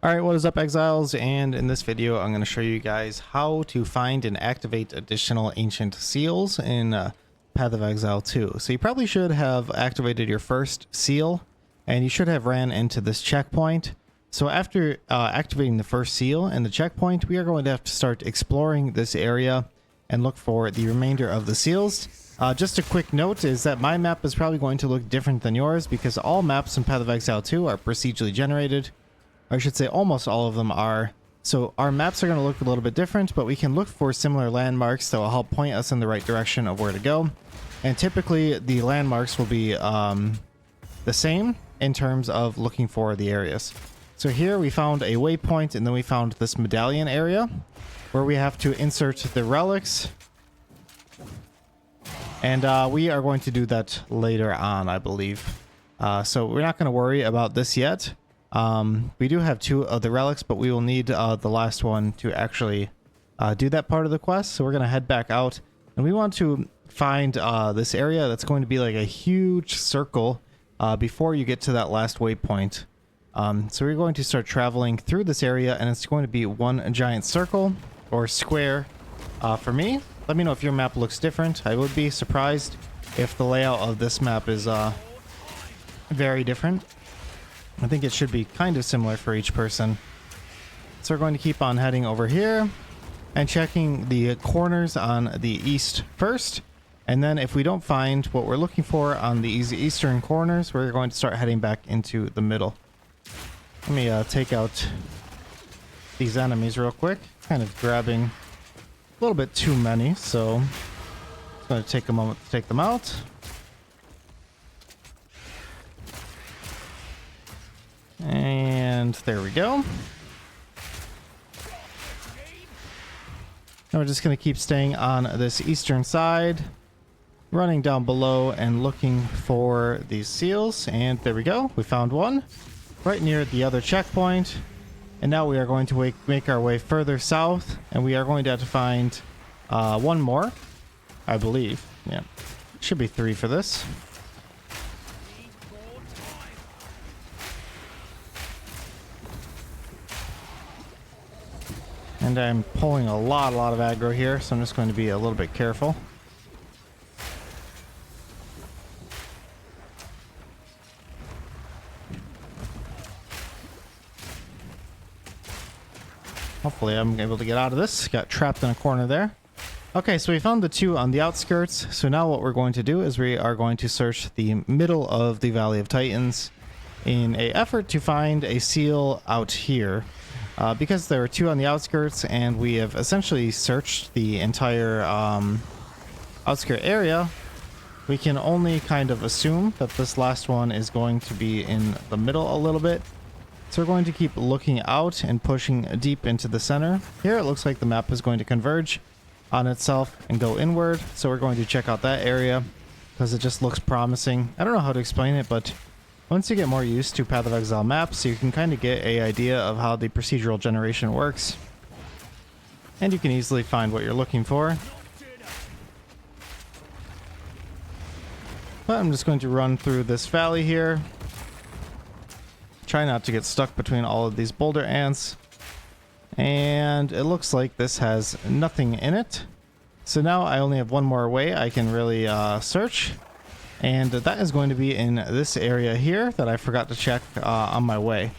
Alright, what is up, Exiles? And in this video I'm going to show you guys how to find and activate additional ancient seals in Path of Exile 2. So you probably should have activated your first seal, and you should have ran into this checkpoint. So after activating the first seal and the checkpoint, we are going to have to start exploring this area and look for the remainder of the seals. Just a quick note is that my map is probably going to look different than yours because all maps in Path of Exile 2 are procedurally generated. I should say almost all of them are. So our maps are going to look a little bit different, but we can look for similar landmarks that will help point us in the right direction of where to go. And typically the landmarks will be the same in terms of looking for the areas. So here we found a waypoint, and then we found this medallion area where we have to insert the relics. And we are going to do that later on, I believe. So we're not going to worry about this yet. We do have 2 of the relics, but we will need the last one to actually do that part of the quest. So we're going to head back out, and we want to find this area that's going to be like a huge circle before you get to that last waypoint. So we're going to start traveling through this area, and it's going to be one giant circle or square for me. Let me know if your map looks different. I would be surprised if the layout of this map is very different. I think it should be kind of similar for each person. So we're going to keep on heading over here and checking the corners on the east first. And then if we don't find what we're looking for on the eastern corners, we're going to start heading back into the middle. Let me take out these enemies real quick. Kind of grabbing a little bit too many, so it's going to take a moment to take them out. And there we go. Now we're just going to keep staying on this eastern side, running down below and looking for these seals. And there we go. We found one right near the other checkpoint. And now we are going to make our way further south, and we are going to have to find one more, I believe. Yeah, should be 3 for this. And I'm pulling a lot of aggro here, so I'm just going to be a little bit careful. Hopefully I'm able to get out of this. Got trapped in a corner there. Okay, so we found the 2 on the outskirts. So now what we're going to do is we are going to search the middle of the Valley of Titans in an effort to find a seal out here. Because there are 2 on the outskirts, and we have essentially searched the entire outskirt area, we can only kind of assume that this last one is going to be in the middle a little bit. So we're going to keep looking out and pushing deep into the center. Here it looks like the map is going to converge on itself and go inward. So we're going to check out that area because it just looks promising. I don't know how to explain it, but once you get more used to Path of Exile maps, you can kind of get an idea of how the procedural generation works. And you can easily find what you're looking for. But I'm just going to run through this valley here. Try not to get stuck between all of these boulder ants. And it looks like this has nothing in it. So now I only have one more way I can really search. And that is going to be in this area here that I forgot to check on my way.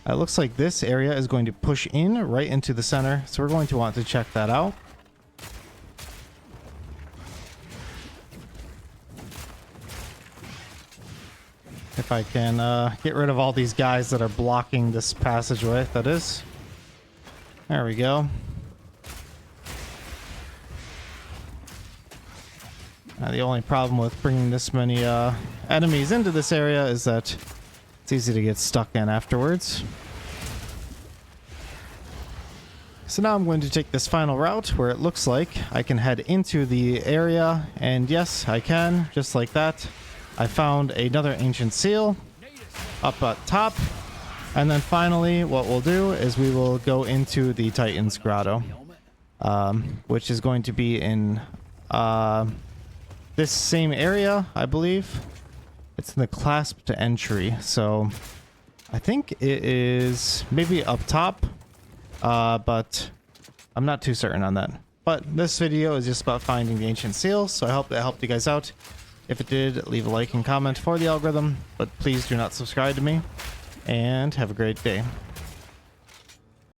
It looks like this area is going to push in right into the center, so we're going to want to check that out. If I can get rid of all these guys that are blocking this passageway, that is. There we go. The only problem with bringing this many enemies into this area is that it's easy to get stuck in afterwards. So now I'm going to take this final route where it looks like I can head into the area, and yes, I can, just like that. I found another ancient seal up at top, and then finally what we'll do is we will go into the Titan's Grotto, which is going to be in this same area, I believe. It's in the clasped entry, so I think it is maybe up top, but I'm not too certain on that. But this video is just about finding the ancient seal, so I hope that helped you guys out. If it did, leave a like and comment for the algorithm, but please do not subscribe to me, and have a great day.